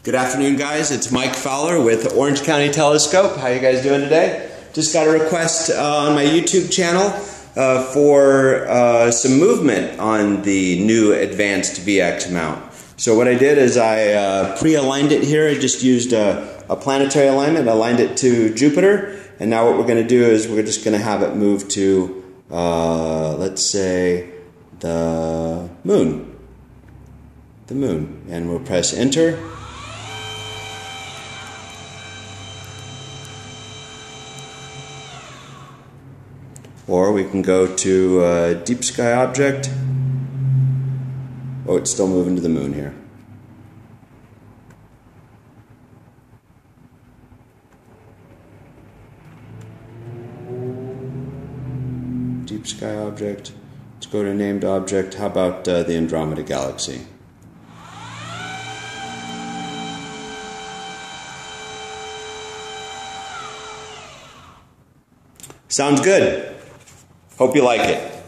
Good afternoon, guys. It's Mike Fowler with Orange County Telescope. How you guys doing today? Just got a request on my YouTube channel for some movement on the new Advanced VX Mount. So what I did is I pre-aligned it here. I just used a planetary alignment, aligned it to Jupiter, and now what we're going to do is we're just going to have it move to, let's say, the moon. The moon. And we'll press enter. Or we can go to deep sky object. Oh, it's still moving to the moon here. Deep sky object. Let's go to named object. How about the Andromeda Galaxy? Sounds good. Hope you like it.